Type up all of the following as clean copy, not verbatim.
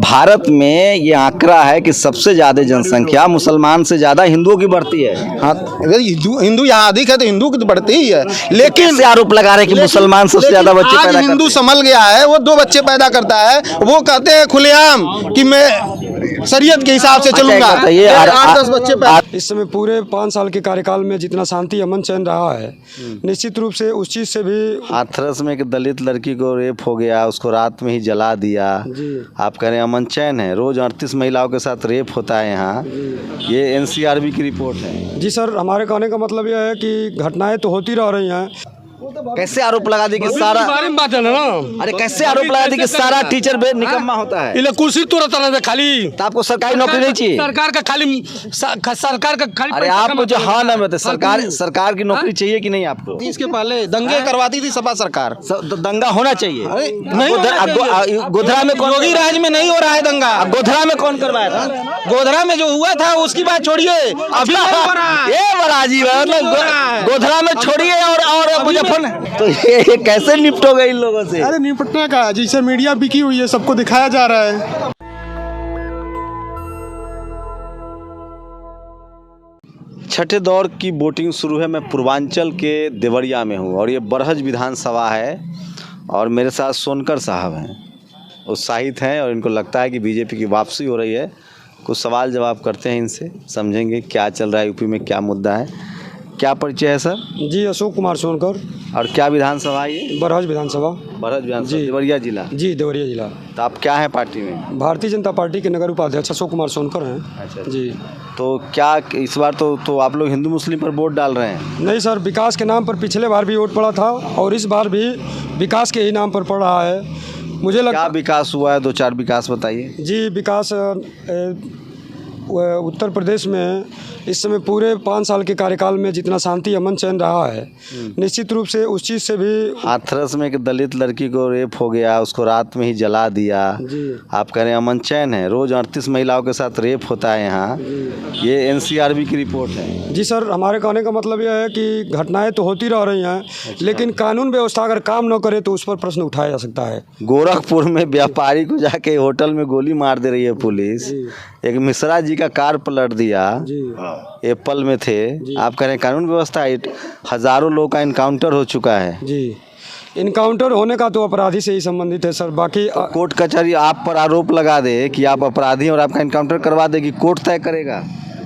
भारत में ये आंकड़ा है कि सबसे ज्यादा जनसंख्या मुसलमान से ज्यादा हिंदुओं की बढ़ती है। हाँ, अगर हिंदू यहाँ अधिक है तो हिंदू की तो बढ़ती ही है, लेकिन कैसे आरोप लगा रहे हैं कि मुसलमान सबसे ज्यादा बच्चे आज पैदा हिंदू करते संभल गया है, वो 2 बच्चे पैदा करता है, वो कहते हैं खुलेआम कि मैं शरीयत के हिसाब से चलूंगा। बताइए, 8-10 बच्चे पैदा। इस समय पूरे 5 साल के कार्यकाल में जितना शांति अमन चैन रहा है, निश्चित रूप से उस चीज़ से भी हाथरस में एक दलित लड़की को रेप हो गया, उसको रात में ही जला दिया। आप कह रहे हैं अमन चैन है, रोज 38 महिलाओं के साथ रेप होता है यहाँ। ये एनसीआरबी की रिपोर्ट है। जी सर, हमारे कहने का मतलब यह है कि घटनाएं तो होती रह रही हैं। कैसे आरोप लगा दी कि सारा बारे में बात है ना। अरे कैसे आरोप लगा दी कि सारा टीचर निकम्मा होता है? इले कुर्सी तो रहता है खाली। तो आपको सरकारी नौकरी नहीं चाहिए? सरकार का खाली अरे आपको जो हाँ ना बताए, सरकार की नौकरी चाहिए कि नहीं आपको? इसके पहले दंगे करवाती थी सपा सरकार। दंगा होना चाहिए। नहीं, गोधरा में कौन? योगी राज में नहीं हो रहा है दंगा। गोधरा में कौन करवाया था? गोधरा में जो हुआ था उसकी बात छोड़िए, अभी नहीं हो रहा है। ये बड़ा अजीब है, मतलब गोधरा में छोड़िए और मुजफ्फर। तो ये कैसे निपटोगे इन लोगों से? अरे निपटने का जैसे मीडिया बिकी हुई है, सबको दिखाया जा रहा है। छठे दौर की वोटिंग शुरू है। मैं पूर्वांचल के देवरिया में हूँ और ये बरहज विधानसभा है और मेरे साथ सोनकर साहब हैं, उत्साहित हैं और इनको लगता है कि बीजेपी की वापसी हो रही है। कुछ सवाल जवाब करते हैं इनसे, समझेंगे क्या चल रहा है यूपी में, क्या मुद्दा है। क्या परिचय है सर? जी, अशोक कुमार सोनकर। और क्या विधानसभा है ये? बरहज विधानसभा। बरहज विधानसभा, जी। देवरिया जिला। जी, देवरिया जिला। तो आप क्या है पार्टी में? भारतीय जनता पार्टी के नगर उपाध्यक्ष अशोक कुमार सोनकर हैं। अच्छा जी। तो क्या इस बार तो आप लोग हिंदू मुस्लिम पर वोट डाल रहे हैं? नहीं सर, विकास के नाम पर पिछले बार भी वोट पड़ा था और इस बार भी विकास के ही नाम पर पड़ रहा है। मुझे क्या लगता विकास हुआ है? 2-4 विकास बताइए। जी, विकास उत्तर प्रदेश में इस समय पूरे 5 साल के कार्यकाल में जितना शांति अमन चैन रहा है, निश्चित रूप से उस चीज़ से भी। हाथरस में एक दलित लड़की को रेप हो गया, उसको रात में ही जला दिया। आप कह रहे हैं अमन चैन है, रोज 38 महिलाओं के साथ रेप होता है यहाँ। ये एनसीआरबी की रिपोर्ट है। जी सर, हमारे कहने का मतलब यह है कि घटनाएं तो होती रह रही हैं, लेकिन कानून व्यवस्था अगर काम न करे तो उस पर प्रश्न उठाया जा सकता है। गोरखपुर में व्यापारी को जाके होटल में गोली मार दे रही है पुलिस। एक मिश्रा जी का कार पलट दिया, एप्पल में थे। आप कह रहे हैं कानून व्यवस्था, हजारों लोग का इनकाउंटर हो चुका है। जी, इनकाउंटर होने का तो अपराधी से ही संबंधित है सर। बाकी कोर्ट कचहरी आप पर आरोप लगा दे कि आप अपराधी हैं और आपका इनकाउंटर करवा देगी, कोर्ट तय करेगा?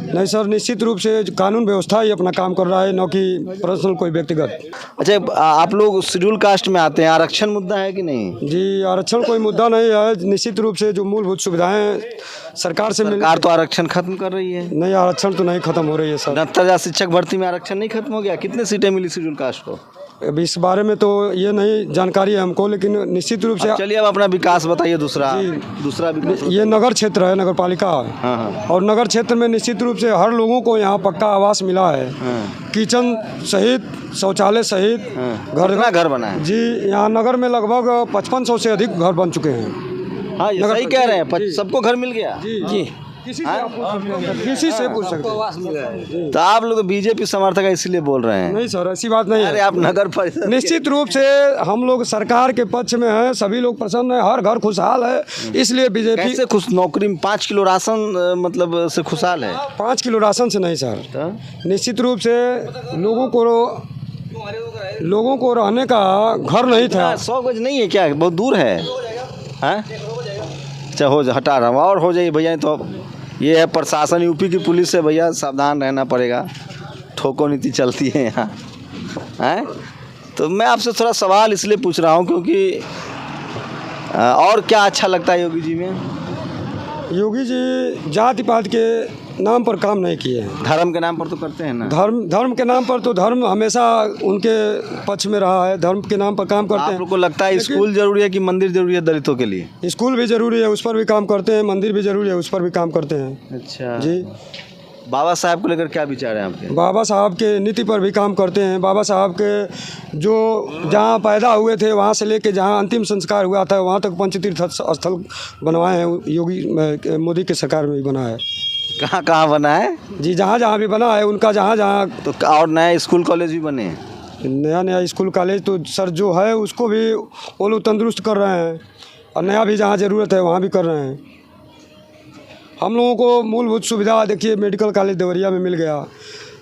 नहीं सर, निश्चित रूप से कानून व्यवस्था ही अपना काम कर रहा है, न कि पर्सनल कोई व्यक्तिगत। अच्छा, आप लोग शेड्यूल कास्ट में आते हैं, आरक्षण मुद्दा है कि नहीं? जी, आरक्षण कोई मुद्दा नहीं है। निश्चित रूप से जो मूलभूत सुविधाएं सरकार से सरकार तो आरक्षण खत्म कर रही है। नहीं, आरक्षण तो नहीं खत्म हो रही है सर। 69,000 शिक्षक भर्ती में आरक्षण नहीं खत्म हो गया? कितने सीटें मिली शेड्यूल कास्ट को? अब इस बारे में तो ये नहीं जानकारी है हमको, लेकिन निश्चित रूप से। चलिए अब अपना विकास बताइए। दूसरा विकास ये नगर क्षेत्र है, नगर पालिका है। हाँ। और नगर क्षेत्र में निश्चित रूप से हर लोगों को यहाँ पक्का आवास मिला है। किचन सहित, शौचालय सहित घर बना है। जी, यहाँ नगर में लगभग 5500 से अधिक घर बन चुके हैं। हाँ, ये सही कह रहे हैं, सबको घर मिल गया। जी। किसी से पूछ सकते हैं। तो आप लोग तो बीजेपी समर्थक है इसलिए बोल रहे हैं? नहीं सर, ऐसी बात नहीं है। अरे आप नगर परिषद निश्चित रूप से हम लोग सरकार के पक्ष में हैं, सभी लोग प्रसन्न हैं, हर घर खुशहाल है, इसलिए बीजेपी। कैसे खुश? नौकरी में 5 किलो राशन मतलब से खुशहाल है? 5 किलो राशन से नहीं सर, निश्चित रूप से लोगों को रहने का घर नहीं था। 100 गज नहीं है क्या? बहुत दूर है। अच्छा, हटा रहा हूँ और हो जाइए भैया। तो ये है प्रशासन, यूपी की पुलिस है भैया, सावधान रहना पड़ेगा, ठोको नीति चलती है यहाँ हैं। तो मैं आपसे थोड़ा सवाल इसलिए पूछ रहा हूँ क्योंकि और क्या अच्छा लगता है योगी जी में? योगी जी जाति पात के नाम पर काम नहीं किए हैं। धर्म के नाम पर तो करते हैं ना। धर्म के नाम पर तो धर्म हमेशा उनके पक्ष में रहा है, धर्म के नाम पर काम करते हैं। आप लोग को लगता है स्कूल जरूरी है कि मंदिर जरूरी है दलितों के लिए? स्कूल भी जरूरी है, उस पर भी काम करते हैं। मंदिर भी जरूरी है, उस पर भी काम करते हैं। अच्छा जी। बाबा साहब को लेकर क्या विचार है आपके? बाबा साहब के नीति पर भी काम करते हैं। बाबा साहब के जो जहाँ पैदा हुए थे वहाँ से लेके जहाँ अंतिम संस्कार हुआ था वहाँ तक पंचतीर्थ स्थल बनवाए हैं। योगी मोदी की सरकार में भी बना है। कहाँ कहाँ बना है? जी, जहाँ जहाँ भी बना है उनका, जहाँ जहाँ। तो और नया स्कूल कॉलेज भी बने हैं? नया स्कूल कॉलेज तो सर जो है उसको भी वो लोग तंदुरुस्त कर रहे हैं और नया भी जहाँ ज़रूरत है वहाँ भी कर रहे हैं। हम लोगों को मूलभूत सुविधा देखिए मेडिकल कॉलेज देवरिया में मिल गया,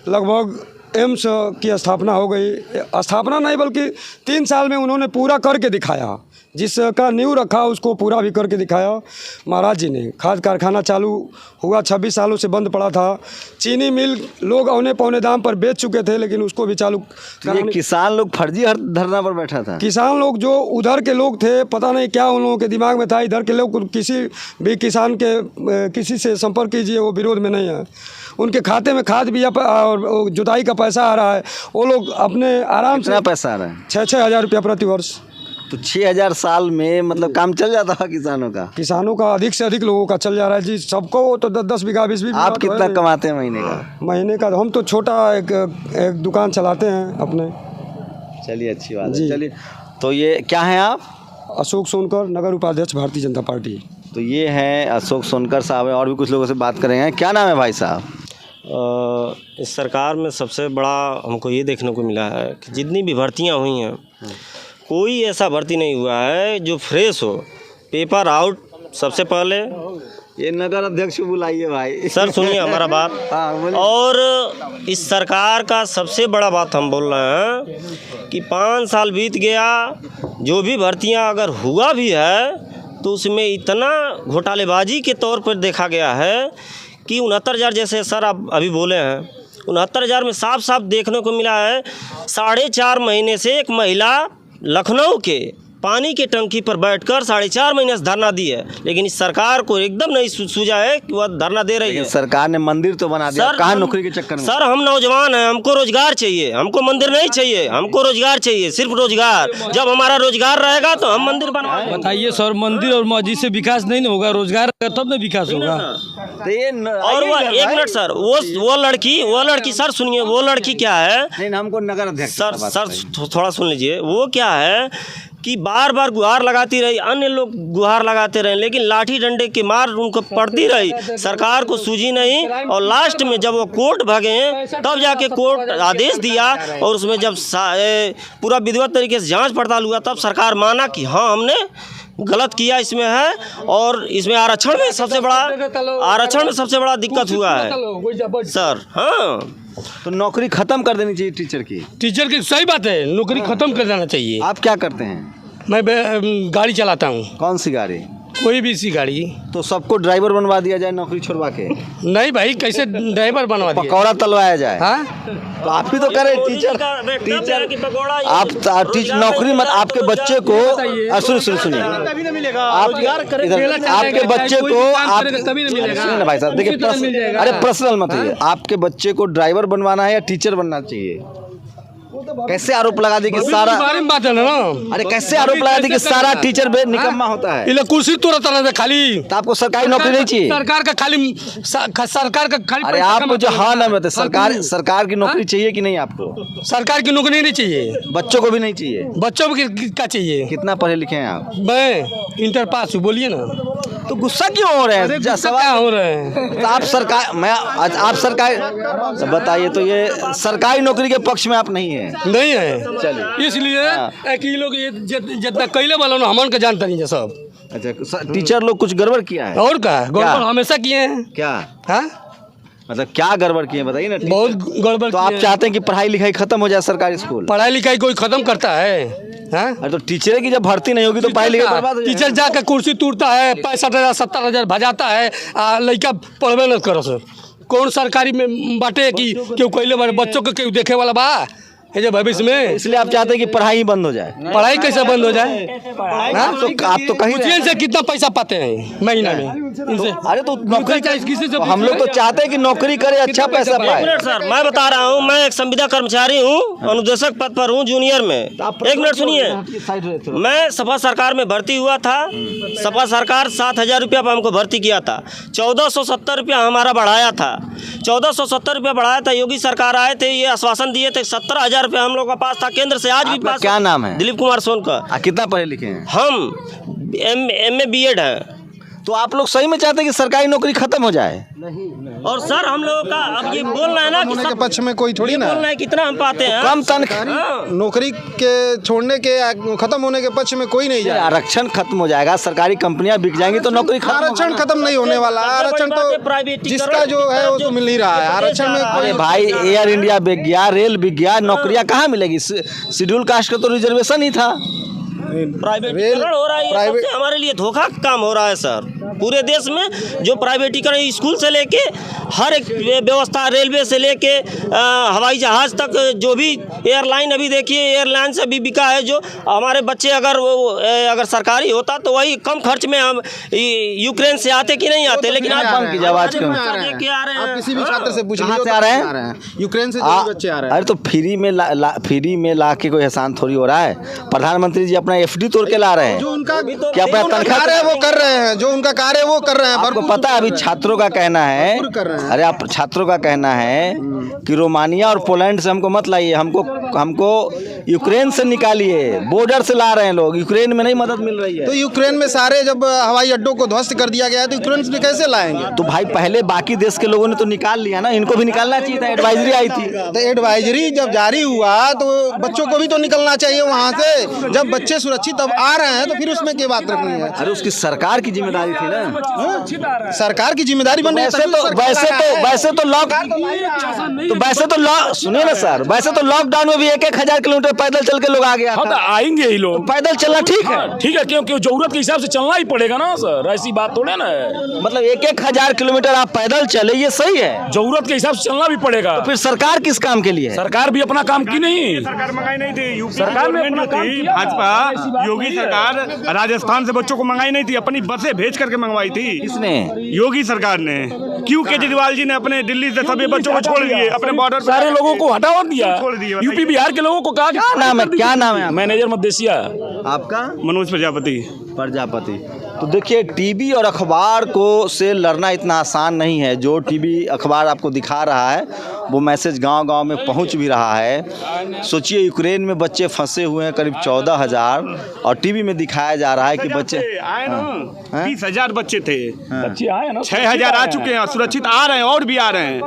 लगभग एम्स की स्थापना हो गई, स्थापना नहीं बल्कि 3 साल में उन्होंने पूरा करके दिखाया, जिसका नींव रखा उसको पूरा भी करके दिखाया महाराज जी ने। खाद कारखाना चालू हुआ, 26 सालों से बंद पड़ा था। चीनी मिल लोग औने पौने दाम पर बेच चुके थे, लेकिन उसको भी चालू तो ये किसान लोग फर्जी धरना पर बैठा था। किसान लोग जो उधर के लोग थे, पता नहीं क्या उन लोगों के दिमाग में था, इधर के लोग किसी भी किसान के किसी से संपर्क कीजिए, वो विरोध में नहीं है। उनके खाते में खाद भी और जुताई का पैसा आ रहा है, वो लोग अपने आराम से। कितना पैसा आ रहा है? 6-6 हज़ार रुपया प्रति वर्ष। तो 6,000 साल में मतलब काम चल जाता है किसानों का अधिक से अधिक लोगों का चल जा रहा है जी, सबको तो 10-10 बीघा 20 बीघा। आप कितना कमाते हैं महीने का? हम तो छोटा एक दुकान चलाते हैं अपने। चलिए, अच्छी बात है। चलिए, तो ये क्या हैं आप? अशोक सोनकर, नगर उपाध्यक्ष भारतीय जनता पार्टी। तो ये हैं अशोक सोनकर साहब हैं, और भी कुछ लोगों से बात करेंगे। क्या नाम है भाई साहब? इस सरकार में सबसे बड़ा हमको ये देखने को मिला है कि जितनी भी भर्तियां हुई हैं, कोई ऐसा भर्ती नहीं हुआ है जो फ्रेश हो। पेपर आउट सबसे पहले। ये नगर अध्यक्ष को बुलाइए भाई। सर सुनिए हमारा बात। और इस सरकार का सबसे बड़ा बात हम बोल रहे हैं कि 5 साल बीत गया, जो भी भर्तियां अगर हुआ भी है तो उसमें इतना घोटालेबाजी के तौर पर देखा गया है कि 69,000 जैसे सर आप अभी बोले हैं, 69,000 में साफ साफ देखने को मिला है 4.5 महीने से एक महिला लखनऊ के पानी के टंकी पर बैठकर 4.5 महीने से धरना दी है, लेकिन इस सरकार को एकदम नहीं सूझा है कि वह धरना दे रही है। सरकार ने मंदिर तो बना दिया, कहाँ नौकरी के चक्कर में? सर हम नौजवान हैं, हमको रोजगार चाहिए, हमको मंदिर नहीं चाहिए, हमको रोजगार चाहिए, सिर्फ रोजगार। जब हमारा रोजगार रहेगा तो हम मंदिर बनवाएंगे। बताइए सर, मंदिर और मस्जिद से विकास नहीं होगा, रोजगार तब ना विकास होगा। और वो एक मिनट सर, वो लड़की सर सुनिए, वो लड़की क्या है? नहीं, हमको नगर अध्यक्ष सर थोड़ा सुन लीजिए। वो क्या है कि बार बार गुहार लगाती रही, अन्य लोग गुहार लगाते रहे, लेकिन लाठी डंडे की मार उनको पड़ती रही, सरकार को सूझी नहीं। और लास्ट में जब वो कोर्ट भागे तब जाके कोर्ट आदेश दिया, और उसमें जब पूरा विधिवत तरीके से जांच पड़ताल हुआ तब सरकार माना कि हाँ हमने गलत किया इसमें है। और इसमें आरक्षण में सबसे बड़ा दिक्कत हुआ है सर। हाँ, तो नौकरी खत्म कर देनी चाहिए टीचर की। सही बात है, नौकरी खत्म कर देना चाहिए। आप क्या करते हैं? मैं गाड़ी चलाता हूँ। कौन सी गाड़ी? कोई भी सी गाड़ी। तो सबको ड्राइवर बनवा दिया जाए नौकरी छोड़वा के? नहीं भाई, कैसे ड्राइवर बनवा दिया? पकौड़ा तलवाया जाए? हाँ? तो आप भी तो करें टीचर। आप नौकरी मत, आपके बच्चे को सुनिए, आपके बच्चे को आप सुनिए ना भाई साहब, देखिए अरे पर्सनल मत है, आपके बच्चे को ड्राइवर बनवाना है या टीचर बनना चाहिए? कैसे आरोप लगा दी कि सारा बात है ना? अरे कैसे आरोप लगा दी कि सारा टीचर निकम्मा होता है? इले कुर्सी तोड़ा तरह से खाली। तो आपको सरकारी नौकरी नहीं चाहिए? सरकार का खाली अरे आपको जो हाँ ना बताए, सरकार की नौकरी चाहिए कि नहीं आपको? सरकार की नौकरी नहीं चाहिए। बच्चों को भी नहीं चाहिए? बच्चों को क्या चाहिए? कितना पढ़े लिखे हैं आप? मैं इंटर पास हूँ। बोलिए ना, तो गुस्सा क्यों हो रहे हैं? क्या हो रहे हैं? तो आप सरकार बताइए, तो ये सरकारी नौकरी के पक्ष में आप नहीं है? नहीं है। चलिए, इसलिए कि लोग ये जितना कैले वालों ने हमन के जानते नहीं है सब। अच्छा, टीचर लोग कुछ गड़बड़ किया है? और क्या गड़बड़ हमेशा किए हैं। क्या? हाँ, मतलब क्या गड़बड़ किए बताइए ना। बहुत गड़बड़। तो आप चाहते हैं कि पढ़ाई लिखाई खत्म हो जाए सरकारी स्कूल? पढ़ाई लिखाई कोई खत्म करता है? हाँ? अरे तो टीचर की जब भर्ती नहीं होगी तो पढ़ाई लिखाई बर्बाद हो जाएगी। टीचर जाकर कुर्सी तोड़ता है, 65,000 70,000 भजाता है, लड़का पढ़वे न करो सर। कौन सरकारी में बाटे कि क्यों कैले बारे बच्चों को क्यों देखे वाला बा ये भविष्य में? इसलिए आप चाहते हैं कि पढ़ाई ही बंद हो जाए? पढ़ाई कैसे बंद हो जाए? आप तो कहीं से कितना पैसा पाते हैं महीना में इनसे? अरे तो नौकरी किसी से हम लोग तो चाहते हैं कि नौकरी करे, अच्छा पैसा पाए। सर मैं बता रहा हूँ, मैं एक संविदा कर्मचारी हूँ, अनुदेशक पद पर हूँ जूनियर में। एक मिनट सुनिए, मैं सपा सरकार में भर्ती हुआ था। सपा सरकार 7,000 रुपया पर हमको भर्ती किया था। 1,470 रुपया हमारा बढ़ाया था। 1,470 रुपया बढ़ाया था। योगी सरकार आए थे, ये आश्वासन दिए थे 17,000 रुपया हम लोग का पास था केंद्र से। आज भी पास। क्या नाम है? दिलीप कुमार सोनकर। कितना पढ़े लिखे हैं? हम MA BEd हैं। तो आप लोग सही में चाहते हैं कि सरकारी नौकरी खत्म हो जाए? और सर हम लोगों का अब ये बोल रहे हैं ना कि होने के पक्ष में कोई थोड़ी ना बोल रहे हैं कितना हम पाते हैं। कम तनख्वाह, नौकरी के छोड़ने के खत्म होने के पक्ष में कोई नहीं जाए। आरक्षण खत्म हो जाएगा, सरकारी कंपनियां बिक जाएंगी तो नौकरी खत्म आरक्षण खत्म नहीं होने वाला, आरक्षण तो जिसका जो है वो तो मिल नहीं रहा है। आरक्षण में अरे भाई, एयर इंडिया बिक गया, रेल बिक गया, नौकरियां कहाँ मिलेगी? शेड्यूल कास्ट का तो रिजर्वेशन ही था। प्राइवेटीकरण हो रहा है, ये सबसे हमारे लिए धोखा का काम हो रहा है सर। पूरे देश में जो प्राइवेटीकरण, स्कूल से लेके हर एक व्यवस्था, रेलवे से लेके हवाई जहाज तक, जो भी एयरलाइन अभी देखिए एयरलाइन से भी बिका है। जो हमारे बच्चे अगर सरकारी होता तो वही कम खर्च में हम यूक्रेन से आते कि नहीं आते, लेकिन आज बंद कीजिए आवाज को। देख के आ रहे आप हैं। किसी भी छात्र से पूछ कहाँ लीजिए, से आ रहे हैं? यूक्रेन से जो बच्चे आ रहे हैं। अरे तो फ्री में ला के कोई एहसान थोड़ी हो रहा है। प्रधानमंत्री जी अपना एफडी तोड़ के ला रहे हैं। जो उनका क्या अपना तनख्वाह कार्य है वो कर रहे हैं, जो उनका कार्य है वो कर रहे हैं। आपको पता है, अभी छात्रों का कहना है, कर रहे हैं। अरे आप छात्रों का कहना है कि रोमानिया और पोलैंड से हमको मत लाइए, हमको यूक्रेन से निकालिए। बॉर्डर से ला रहे हैं लोग, यूक्रेन में नहीं मदद मिल रही है। तो यूक्रेन में सारे जब हवाई अड्डों को ध्वस्त कर दिया गया है तो यूक्रेन से कैसे लाएंगे? तो भाई पहले बाकी देश के लोगों ने तो निकाल लिया ना, इनको भी निकालना चाहिए था। एडवाइजरी आई थी। तो एडवाइजरी जब जारी हुआ तो बच्चों को भी तो निकलना चाहिए वहाँ से। जब बच्चे सुरक्षित अब आ रहे हैं तो फिर उसमें क्या बात रखनी है? अरे उसकी सरकार की जिम्मेदारी थी ना। सरकार की जिम्मेदारी बन रही है। वैसे तो सुनिए ना सर, वैसे तो लॉकडाउन में भी 1,000 किलोमीटर पैदल चल के लोग आ गया हाँ, तो था। आएंगे ही लोग। पैदल चलना ठीक है, ठीक है, क्योंकि जरूरत के हिसाब से चलना ही पड़ेगा ना सर, ऐसी बात थोड़े ना है। मतलब 1,000 किलोमीटर आप पैदल चले, ये सही है। जरूरत के हिसाब से चलना भी पड़ेगा। तो फिर सरकार किस काम के लिए है? सरकार भी अपना काम की नहीं। सरकार मंगाई नहीं थी, यूपी सरकार ने गवर्नमेंट अपना जो काम थी किया। ऐसी बात भाजपा योगी नहीं है। सरकार राजस्थान से बच्चों को मंगाई नहीं थी, अपनी बसें भेज करके मंगवाई थी। किसने? योगी सरकार ने। क्यों केजरीवाल जी ने अपने दिल्ली से सभी बच्चों को छोड़ दिए, अपने बॉर्डर पे सारे लोगों को हटावा दिया। छोड़ दिए। यूपी बिहार के लोगों को कहा क्या नाम है, क्या नाम है? मैनेजर मदेशिया। आपका? मनोज प्रजापति। तो देखिए, टीवी और अखबार को से लड़ना इतना आसान नहीं है। जो टीवी अखबार आपको दिखा रहा है वो मैसेज गांव-गांव में पहुंच भी रहा है। सोचिए, यूक्रेन में बच्चे फंसे हुए हैं करीब 14,000 और टीवी में दिखाया जा रहा है कि बच्चे आए ना, 20,000 बच्चे थे, बच्चे आए ना, 6,000 आ चुके हैं, सुरक्षित आ रहे हैं और भी आ रहे हैं।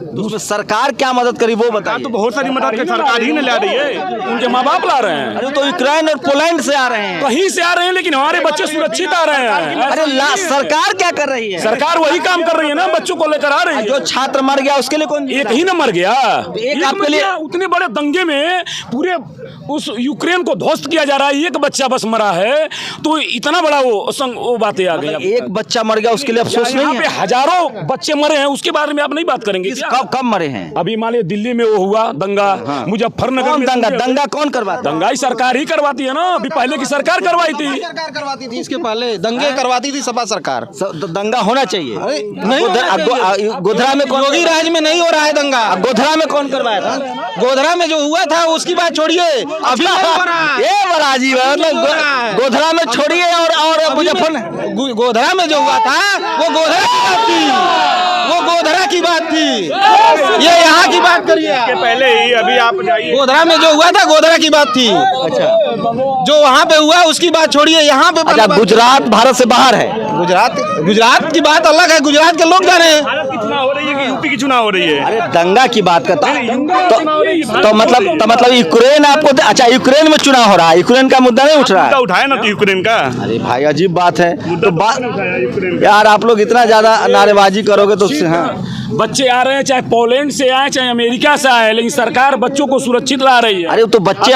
तो उसमें सरकार क्या मदद करी वो बताइए। तो बहुत सारी मदद सरकार ही ने ला रही है। उनके माँ बाप ला रहे हैं। अरे तो यूक्रेन और पोलैंड से आ रहे हैं। कहीं से आ रहे हैं, लेकिन हमारे बच्चे सुरक्षित आ रहे हैं। अरे सरकार क्या कर रही है? सरकार वही काम कर रही है ना, बच्चों को लेकर आ रही है। जो छात्र मर गया उसके लिए कौन? एक ही न मर गया, एक आपके लिए उतने बड़े दंगे में पूरे उस यूक्रेन को ध्वस्त किया जा रहा है, एक बच्चा बस मरा है, तो इतना बड़ा वो बातें आ गई। एक बच्चा मर गया उसके लिए अफसोस नहीं है? हजारों बच्चे मरे हैं, उसके बारे में आप नहीं बात करेंगे? कब मरे हैं? अभी मान लीजिए दिल्ली में वो हुआ दंगा, मुजफ्फरनगर में दंगा कौन करवाता? दंगा ही सरकार ही करवाती है ना। अभी पहले की सरकार करवाई थी। सरकार करवाती थी, इसके पहले दंगे करवाती थी सपा सरकार। दंगा होना चाहिए। नहीं, गोधरा में कौन? योगी राज में नहीं हो रहा है दंगा। गोधरा में कौन करवाया था? गोधरा में जो हुआ था उसकी बात छोड़िए, अभी नहीं हो रहा है। ये बड़ा अजीब है। मतलब गोधरा में छोड़िए और मुजफ्फर गोधरा में जो हुआ था वो गोधरा की बात थी, वो गोधरा की बात थी। ये यहाँ की बात करिए। के पहले ही अभी आप जाइए, गोधरा में जो हुआ था गोधरा की बात थी। अच्छा, जो वहाँ पे हुआ उसकी बात छोड़िए, यहाँ पे अच्छा, गुजरात भारत से बाहर है। गुजरात की बात अलग है, गुजरात के लोग जाने हैं। भारत की चुनाव हो रही है कि यूपी की चुनाव हो रही है? अरे दंगा की बात करता तो मतलब यूक्रेन आपको, अच्छा यूक्रेन में चुनाव हो रहा है, यूक्रेन का मुद्दा नहीं उठ रहा है? उठाया ना तो यूक्रेन का। अरे भाई अजीब बात है। तो यूक्रेन यार आप लोग इतना ज्यादा नारेबाजी करोगे तो हाँ। बच्चे आ रहे हैं, चाहे पोलैंड से आए चाहे अमेरिका से आए, लेकिन सरकार बच्चों को सुरक्षित ला रही है। अरे तो बच्चे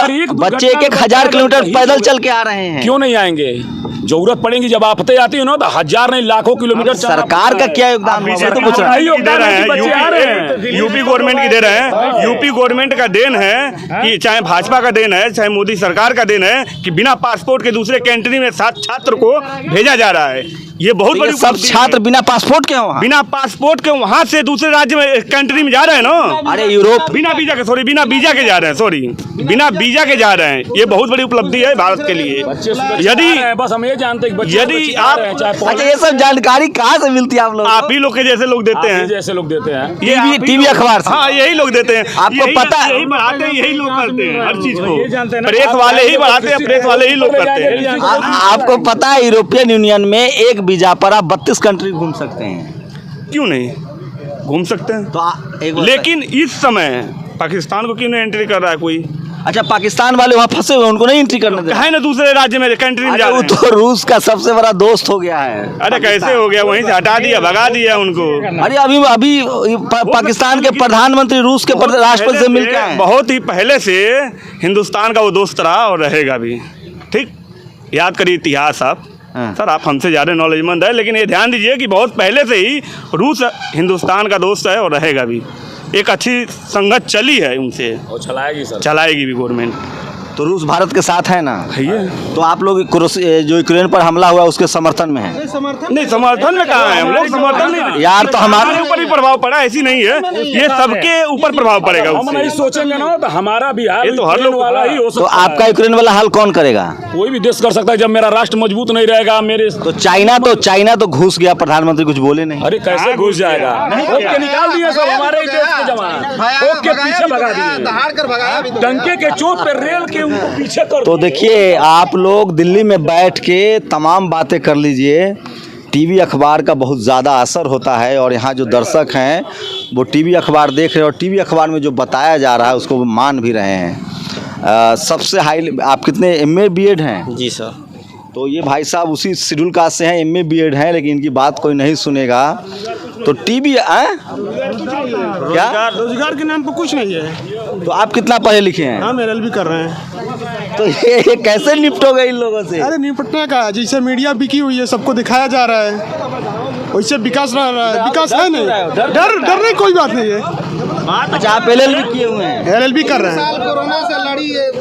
1,000 किलोमीटर पैदल चल के आ रहे हैं। क्यों नहीं आएंगे? जरूरत पड़ेगी जब आफतें आती है ना, तो 1000 नहीं लाखों किलोमीटर सरकार का क्या योगदान है? तो पूछ रहा है। योगदान है कि बच्चे आ रहे हैं। यूपी गवर्नमेंट की दे रहे हैं। यूपी गवर्नमेंट का देन है कि चाहे भाजपा का देन है चाहे मोदी सरकार का देन है कि बिना पासपोर्ट के दूसरे कंट्री में 7 छात्र को भेजा जा रहा है। ये बहुत बड़ी सब छात्र बिना पासपोर्ट के वहाँ, बिना पासपोर्ट के वहाँ से दूसरे राज्य में कंट्री में जा रहे हैं ना। अरे यूरोप बिना वीजा के, बिना वीजा के जा रहे हैं, बिना वीजा के जा रहे हैं। ये बहुत बड़ी उपलब्धि है भारत के लिए। यदि बस हम ये जानते हैं कि यदि आप, अच्छा ये सब जानकारी कहाँ से मिलती है आप लोग? आप ही लोग के जैसे लोग देते हैं, जैसे लोग देते हैं ये टीवी अखबार से। हाँ यही लोग देते हैं। आपको पता है, यही बढ़ाते हैं, यही लोग करते हैं हर चीज को। प्रेस वाले ही बढ़ाते हैं, प्रेस वाले ही लोग करते हैं। आपको पता है यूरोपियन यूनियन में एक वीजा पर आप 32 कंट्री घूम सकते हैं। क्यों नहीं घूम सकते हैं? तो एक बात- लेकिन इस समय पाकिस्तान को क्यों नहीं एंट्री कर रहा है कोई? अच्छा, पाकिस्तान वाले वहाँ फंसे हुए, उनको नहीं एंट्री करने दे? है ना दूसरे राज्य में कंट्री में जा अरे वो रहे हैं। तो रूस का सबसे बड़ा दोस्त हो गया है। अरे कैसे हो गया? वहीं से हटा दिया, भगा दिया उनको। अरे अभी अभी पाकिस्तान के प्रधानमंत्री रूस के राष्ट्रपति से मिल के आए हैं। बहुत ही पहले से हिंदुस्तान का वो दोस्त रहा और रहेगा भी। ठीक, याद करिए इतिहास आप। हाँ। सर आप हमसे ज़्यादा नॉलेजमंद है, लेकिन ये ध्यान दीजिए कि बहुत पहले से ही रूस हिंदुस्तान का दोस्त है और रहेगा भी। एक अच्छी संगत चली है उनसे और चलाएगी सर। चलाएगी भी गवर्नमेंट। तो रूस भारत के साथ है ना? है ये। तो आप लोग जो यूक्रेन पर हमला हुआ उसके समर्थन में है? नहीं, समर्थन में कहाँ है हम लोग? समर्थन नहीं यार, तो हमारे ऊपर ही प्रभाव पड़ा, ऐसी नहीं है। ये सबके ऊपर प्रभाव पड़ेगा हम नहीं उससे। सोचेंगे ना तो हमारा बिहार ये तो हर लोग वाला ही हो तो सकता है। आपका यूक्रेन वाला हल कौन करेगा? कोई भी देश कर सकता है जब मेरा राष्ट्र मजबूत नहीं रहेगा। मेरे तो चाइना तो घुस गया, प्रधानमंत्री कुछ बोले नहीं। अरे कैसे घुस जाएगा? ओके निकाल दिए सब हमारे ही देश के जवान, ओके पीछे भगा दिए, डंके के चोट पे रेल के उनको पीछे कर। तो देखिए, आप लोग दिल्ली में बैठ के तमाम बातें कर लीजिए। टीवी अखबार का बहुत ज़्यादा असर होता है और यहाँ जो दर्शक हैं वो टीवी अखबार देख रहे हैं और टीवी अखबार में जो बताया जा रहा है उसको वो मान भी रहे हैं। सबसे हाई, आप कितने MA BEd हैं? जी सर। तो ये भाई साहब उसी शेड्यूल कास्ट से हैं, MA BEd हैं, लेकिन इनकी बात कोई नहीं सुनेगा। तो टीवी क्या रोजगार के नाम पर कुछ नहीं है। तो आप कितना पढ़े लिखे हैं? हम LLB कर रहे हैं। तो ये कैसे निपटोगे इन लोगों से? अरे निपटने का, जैसे मीडिया बिकी हुई है, सबको दिखाया जा रहा है, वैसे विकास रह रहा है। विकास है नहीं, डर नहीं, कोई बात नहीं है। अच्छा, आप LLB किए हुए हैं? LLB कर रहे हैं। कोरोना से लड़ी है,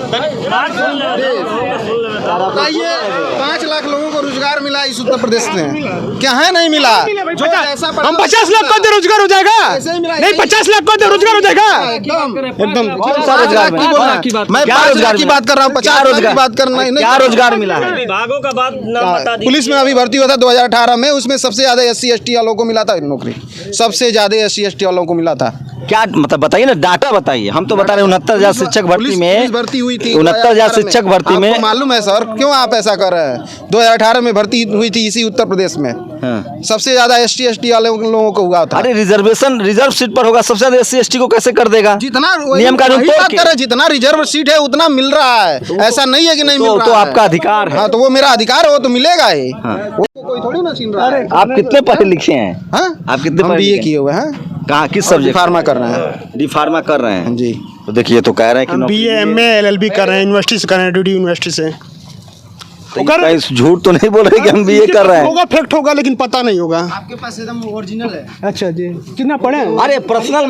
5 लाख लोगों को रोजगार मिला इस उत्तर प्रदेश में। क्या है नहीं मिला? हम 50 लाख को दे रोजगार हो जाएगा? नहीं, 50 लाख को दे रोजगार हो जाएगा? एकदम। कौन सा रोजगार मिला? मैं क्या 5 रोजगार लाख की मिला? बात कर रहा हूँ, 50 लाख की बात करना ही नहीं। क्या रोजगार मिला है? विभागों का बात नाम बता दीजिए। पुलिस में अभी भर्ती हुआ था 2018 में, उसमें सबसे ज्यादा SC ST वालों को मिला था नौकरी। सबसे ज्यादा SC ST वालों को मिला था। क्या मतलब बताइए ना, डाटा बताइए। हम तो बता रहे हैं 69,000 शिक्षक भर्ती में, पुलिस भर्ती हुई थी 69,000 शिक्षक भर्ती में। आपको मालूम है सर क्यों आप ऐसा कर रहे हैं? 2018 में भर्ती हुई थी इसी उत्तर प्रदेश में। हाँ। सबसे ज्यादा ST ST वाले लोगों को हुआ था। अरे रिजर्वेशन रिजर्व सीट पर होगा, सबसे ज्यादा SC ST को कैसे कर देगा? जितना नियम कानून वही तोड़ बात के। कर रहे हैं, जितना रिजर्व सीट है उतना मिल रहा है। ऐसा नहीं है कि नहीं मिल रहा तो है। आपका अधिकार है। हाँ, तो वो मेरा अधिकार है, वो तो मिलेगा ही। वो कोई थोड़ी ना छीन रहा है। आप कितने पढ़े लिखे हैं? हाँ? आप कितने हम पढ़े BA लिखे किए हुए हैं। कहाँ, किस सब्जेक्ट? फार्मा कर रहे हैं। डी फार्मा कर रहे हैं जी। तो देखिए, तो कह रहे हैं कि हम नौकरी- BA MA LLB कर रहे हैं, यूनिवर्सिटी से कर रहे हैं, DD यूनिवर्सिटी से। तो कहीं झूठ तो नहीं बोल रहे कि हम BA कर रहे हैं? होगा, फैक्ट होगा, लेकिन पता नहीं होगा। आपके पास एकदम ओरिजिनल है। अच्छा जी, कितना पढ़े हैं? अरे पर्सनल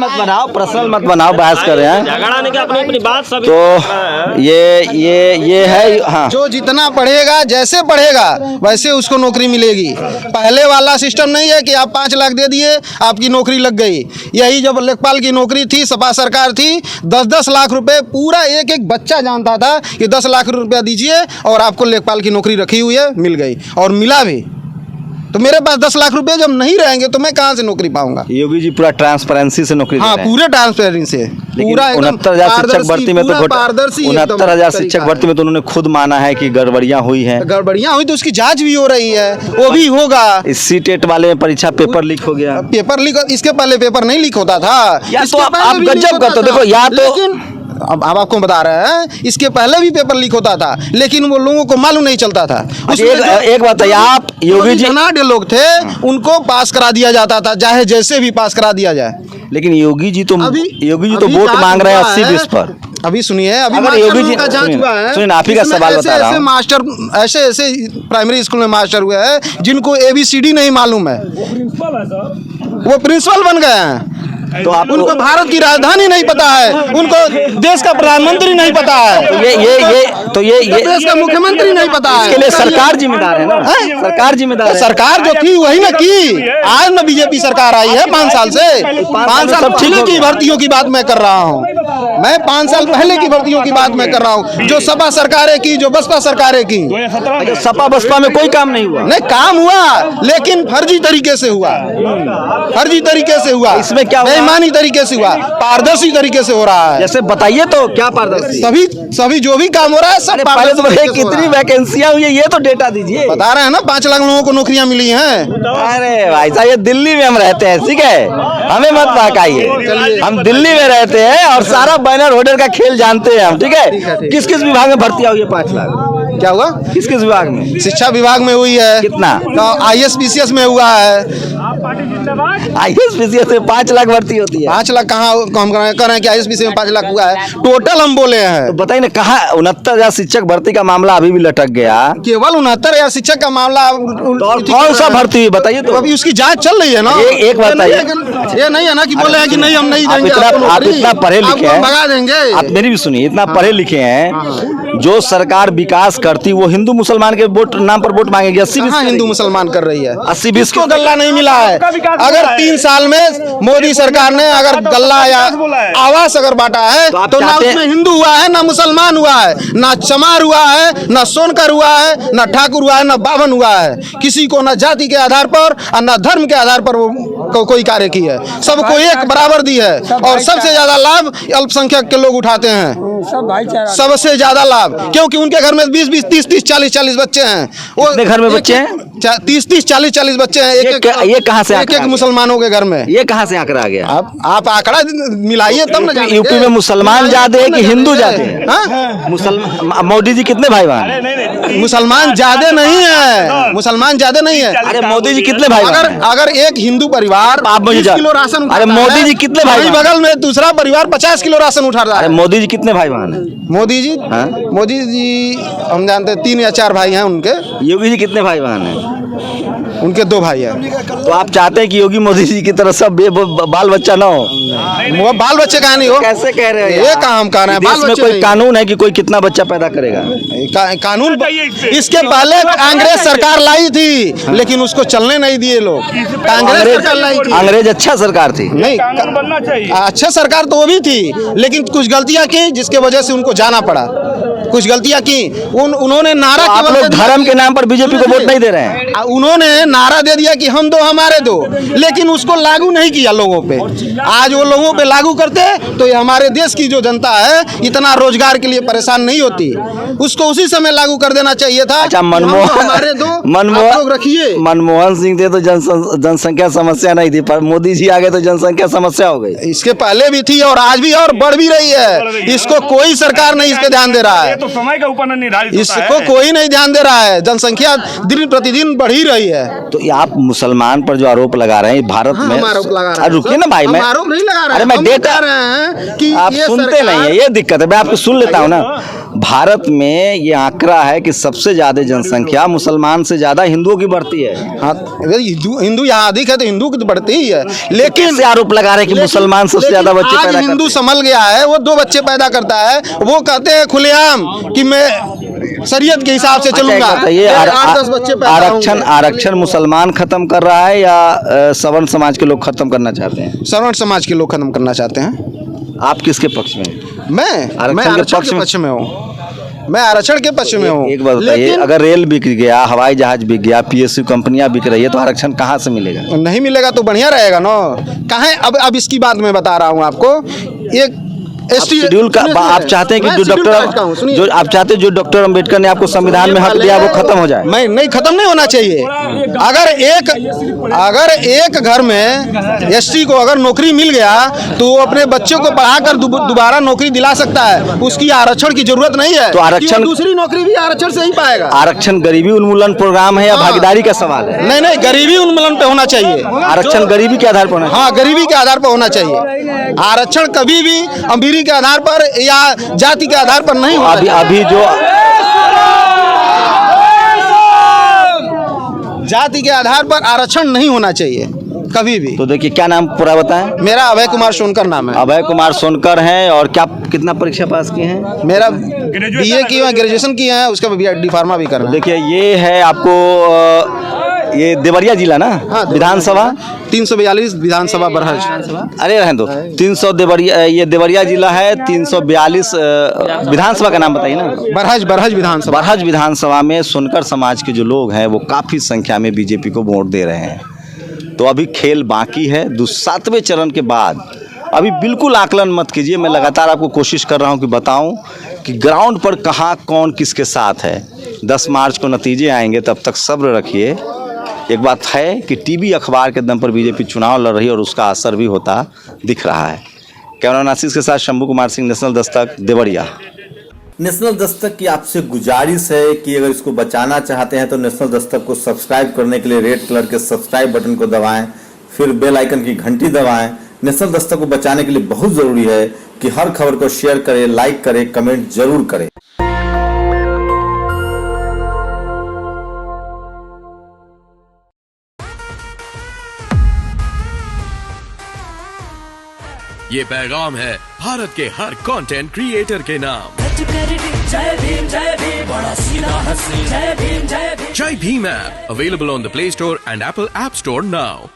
मत बनाओ, बहस कर रहे हैं। झगड़ा नहीं कि अपनी अपनी बात सब तो ये है। हाँ, जो जितना पढ़ेगा, जैसे पढ़ेगा वैसे उसको नौकरी मिलेगी। पहले वाला सिस्टम नहीं है कि आप 5 लाख दे दिए आपकी नौकरी लग गई। यही जब लेखपाल की नौकरी थी, सपा सरकार थी, 10-10 लाख रुपए पूरा एक एक बच्चा जानता था कि 10 लाख रुपया दीजिए और आपको लेखपाल की नौकरी रखी हुई है, मिल गई और मिला भी। तो मेरे पास 10 लाख रुपए जब नहीं रहेंगे तो मैं कहाँ से नौकरी पाऊंगा? योगी जी पूरा ट्रांसपेरेंसी से नौकरी हाँ, दे रहे हैं। पूरे ट्रांसपेरेंसी से, पूरा 69,000 शिक्षक भर्ती में तो 69,000 शिक्षक तरीका भर्ती में तो उन्होंने खुद माना है कि गड़बड़ियां हुई हैं। गड़बड़ियां हुई तो उसकी जांच भी हो रही है, वो भी होगा। इस CTET वाले में परीक्षा पेपर लीक हो गया। पेपर लीक, इसके पहले पेपर नहीं लीक होता था। यार, इसके तो आप पहले भी लीक गजब होता करते हो। था। देखो, या तो- लेकिन अब आपको बता रहे हैं, इसके पहले भी पेपर लीक होता था, लेकिन वो लोगों को मालूम नहीं चलता था। उसमें एक बात है, आप योगी जी धनाढ़ लोग थे, उनको पास करा दिया जाता था, चाहे जैसे भी पास करा दिया जाए। लेकिन योगी जी तो अभी वोट जांच मांग रहे हैं हुआ 80-20 है। पर। अभी सुनिए, अभी अगर मास्टर योगी जी- लोगों का जांच सुनिए, हुआ है। सुनिए, आप ही का इसमें सवाल ऐसे बता रहा ऐसे हूं। मास्टर, ऐसे प्राइमरी स्कूल में मास्टर हुए हैं जिनको ABCD नहीं मालूम है, वो प्रिंसिपल बन गए हैं। तो आप उनको भारत की राजधानी नहीं पता है, उनको देश का प्रधानमंत्री नहीं पता है, ये देश का मुख्यमंत्री नहीं पता है। इसके लिए सरकार जिम्मेदार है ना? सरकार जिम्मेदार तो है। सरकार जो थी वही ना की। आज ना BJP सरकार आई है 5 साल से। 5 साल पहले की भर्तियों की बात मैं कर रहा हूँ। मैं 5 साल पहले की भर्तियों की बात मैं कर रहा हूँ, जो सपा सरकारें की, जो बसपा सरकारें की। सपा बसपा में कोई काम नहीं हुआ। नहीं, काम हुआ लेकिन फर्जी तरीके से हुआ, फर्जी तरीके से हुआ। इसमें क्या हुआ? बेईमानी तरीके से हुआ, पारदर्शी तरीके से हो रहा है। जैसे बताइए तो क्या पारदर्शी? सभी जो भी काम हो रहा है सब अरे पहले तो बताइए कितनी वैकेंसियां हुई है, ये तो डेटा दीजिए। बता रहे हैं ना 5 लाख लोगों को नौकरियां मिली हैं। अरे भाई साहब, ये दिल्ली में हम रहते हैं, ठीक है, हमें मत बहकाइए। हम दिल्ली में रहते हैं और सारा बैनर होल्डर का खेल जानते हैं हम, ठीक है। किस किस विभाग में भर्ती हुई है 5 लाख? क्या हुआ? किस किस विभाग में? शिक्षा विभाग में हुई है। कितना? IAS PCS में हुआ है। IAS PCS में 5 लाख भर्ती होती है? 5 लाख कहाँ हम कह रहे हैं कि IAS PCS में 5 लाख हुआ है, टोटल हम बोले हैं। तो बताइए ना, कहाँ 69,000 शिक्षक भर्ती का मामला अभी भी लटक गया? केवल 69,000 शिक्षक का मामला। तो और कौन सा भर्ती हुई बताइए तो? अभी उसकी जांच चल रही है ना। एक बताइए। ये नहीं है ना कि बोले हैं कि नहीं हम नहीं आप देंगे इतना आपको आप नौकरी, इतना पढ़े लिखे आपको हैं, हम भगा देंगे। आप मेरी भी सुनिए, इतना पढ़े लिखे हैं, जो सरकार विकास करती वो हिंदू मुसलमान के वोट नाम पर वोट मांगेगी। 80-20 कहाँ हिंदू मुसलमान कर रही है? 80-20 को गल्ला नहीं मिला है। अगर 3 साल में मोदी सरकार ने अगर गल्ला या आवास अगर बांटा है तो ना उसमें हिंदू हुआ है, ना मुसलमान हुआ है, ना चमार हुआ है, ना सोनकर हुआ है, ना ठाकुर हुआ है, ना बावन हुआ है। किसी को ना जाति के आधार पर और ना धर्म के आधार पर वो कोई कार्य की है। सबको एक बराबर दी है और सबसे ज्यादा लाभ अल्पसंख्यक के लोग उठाते हैं। सबसे ज्यादा लाभ, क्योंकि उनके घर में 20-20, 30-30, 40-40 बच्चे हैं। वो कितने घर में बच्चे हैं? 30-30, 40-40 बच्चे हैं। ये कहाँ से एक मुसलमानों के घर में। ये कहाँ से आंकड़ा आ गया? आप आंकड़ा मिलाइए तब ना जानेंगे। यूपी में मुसलमान ज्यादा है कि हिंदू ज्यादा है? मुसलमान मोदी जी कितने भाई बहन हैं? मुसलमान ज्यादा नहीं है, मुसलमान ज्यादा नहीं है। अरे मोदी जी कितने भाई बहन हैं? अगर एक हिंदू परिवार आप मुझे 20 किलो राशन उठाता अरे मोदी है, जी कितने भाई वहीं बहन? बगल में दूसरा परिवार 50 किलो राशन उठा रहा अरे है। मोदी जी कितने भाई बहन हैं? मोदी जी हाँ? मोदी जी हम जानते हैं 3 या 4 भाई हैं उनके। योगी जी कितने भाई बहन हैं? उनके 2 भाई हैं। तो आप चाहते हैं कि योगी मोदी जी की तरह सब बाल बच्चा ना हो? वो बाल बच्चे का नहीं हो। कैसे कह रहे हैं? ये काम कर रहे हैं, बाल देश में बच्चे कोई नहीं। कानून है कि कोई कितना बच्चा पैदा करेगा? कानून इसके पहले कांग्रेस सरकार लाई थी, लेकिन उसको चलने नहीं दिए लोग। कांग्रेस सरकार लाई थी। अंग्रेज अच्छा सरकार थी। नहीं, बनना चाहिए। अच्छा सरकार तो वो भी थी, लेकिन कुछ गलतियां की जिसके वजह से उनको जाना पड़ा। कुछ गलतियां की। उन्होंने नारा तो आप केवल लोग दे दिया धर्म कि- के नाम पर बीजेपी को वोट नहीं दे रहे हैं? उन्होंने नारा दे दिया कि हम दो हमारे दो, लेकिन उसको लागू नहीं किया लोगों पे। आज वो लोगों पे लागू करते तो ये हमारे देश की जो जनता है इतना रोजगार के लिए परेशान नहीं होती। उसको उसी समय लागू कर देना चाहिए था। अच्छा, हमारे दो आप लोग रखिए। मनमोहन सिंह थे तो जनसंख्या समस्या नहीं थी, पर मोदी जी आ गए तो जनसंख्या समस्या हो गई। इसके पहले भी थी और आज भी और बढ़ भी रही है। इसको कोई सरकार नहीं इस पे ध्यान दे रहा है। तो समय का ऊपर निर्धारित होता इसको है। कोई नहीं ध्यान दे रहा है। जनसंख्या दिन प्रतिदिन बढ़ ही रही है। तो ये आप मुसलमान पर जो आरोप लगा रहे हैं भारत में, हम आरोप लगा रहे हैं। रुकिए ना भाई, हम मैं आरोप नहीं लगा रहे अरे हैं। मैं हम डेटा कह रहे हैं कि आप ये सुनते सरकार- नहीं है, ये दिक्कत है। मैं आपको सुन लेता हूँ ना। भारत में ये आंकड़ा है कि सबसे ज्यादा जनसंख्या मुसलमान से ज्यादा हिंदुओं की बढ़ती है। हाँ, हिंदू यहाँ अधिक है तो हिंदू की तो बढ़ती ही है, लेकिन कैसे आरोप लगा रहे हैं कि मुसलमान सबसे ज्यादा बच्चे आज पैदा हिंदू करते हैं? संभल गया है, वो 2 बच्चे पैदा करता है। वो कहते हैं खुलेआम कि मैं शरीयत के हिसाब से चलूंगा। ये 8-10 बच्चे पैदा आरक्षण होंगे। आरक्षण मुसलमान खत्म कर रहा है या सवर्ण समाज के लोग खत्म करना चाहते हैं? सवर्ण समाज के लोग खत्म करना चाहते हैं। आप किसके पक्ष में हैं? मैं आरक्षण के पक्ष में? पक्ष में हूँ। मैं आरक्षण के पक्ष में हूँ। एक बात बताइए, लेकिन अगर रेल बिक गया, हवाई जहाज बिक गया, PSU कंपनियां बिक रही है, तो आरक्षण कहाँ से मिलेगा? नहीं मिलेगा तो बढ़िया रहेगा ना। कहाँ है? अब इसकी बात मैं बता रहा हूँ आपको। एक शेड्यूल का आप चाहते हैं कि जो आप चाहते हैं जो डॉक्टर अंबेडकर ने आपको संविधान में हक दिया वो खत्म हो जाए? मैं नहीं, खत्म नहीं होना चाहिए। अगर एक घर में ST को अगर नौकरी मिल गया तो वो अपने बच्चों को पढ़ाकर दोबारा नौकरी दिला सकता है। उसकी आरक्षण की जरूरत नहीं है। तो आरक्षण- दूसरी नौकरी भी आरक्षण से ही पाएगा। आरक्षण गरीबी उन्मूलन प्रोग्राम है या हाँ। भागीदारी का सवाल है? नहीं, गरीबी उन्मूलन पे होना चाहिए। आरक्षण गरीबी के आधार पर होना चाहिए। हाँ, गरीबी के आधार पर होना चाहिए। आरक्षण कभी भी अमीरी के आधार पर या जाति के आधार पर नहीं होना चाहिए। अभी जो जाति के आधार पर आरक्षण नहीं होना चाहिए कभी भी। तो देखिए, क्या नाम पूरा बताएं? मेरा अभय कुमार सोनकर नाम है। अभय कुमार सोनकर हैं। और क्या कितना परीक्षा पास किए हैं? मेरा BA की है, ग्रेजुएशन किया है, उसका D फार्मा भी करना है। देखिए, ये है आपको ये देवरिया जिला ना? हाँ, विधानसभा 342 विधानसभा बरहज। अरे रहने दो। 300 देवरिया, ये देवरिया जिला है। 342 विधानसभा का नाम बताइए ना? बरहज विधानसभा। बरहज विधानसभा में सोनकर समाज के जो लोग हैं वो काफ़ी संख्या में बीजेपी को वोट दे रहे हैं। तो अभी खेल बाकी है। 7वें चरण के बाद अभी बिल्कुल आकलन मत कीजिए, मैं लगातार आपको कोशिश कर रहा हूं कि बताऊं कि ग्राउंड पर कहां कौन किसके साथ है। 10 मार्च को नतीजे आएंगे, तब तक सब्र रखिए। एक बात है कि टीवी अखबार के दम पर बीजेपी चुनाव लड़ रही है और उसका असर भी होता दिख रहा है। कैमरामैन आशीष के साथ शंभू कुमार सिंह, नेशनल दस्तक, देवरिया। नेशनल दस्तक की आपसे गुजारिश है कि अगर इसको बचाना चाहते हैं तो नेशनल दस्तक को सब्सक्राइब करने के लिए रेड कलर के सब्सक्राइब बटन को दबाएं, फिर बेल आइकन की घंटी दबाएं। नेशनल दस्तक को बचाने के लिए बहुत जरूरी है कि हर खबर को शेयर करें, लाइक करें, कमेंट जरूर करें। ये पैगाम है भारत के हर कंटेंट क्रिएटर के नाम। जय भीम बड़ा सीधा हंसी, जय भीम जय Bhim app available on the play store and Apple app store now.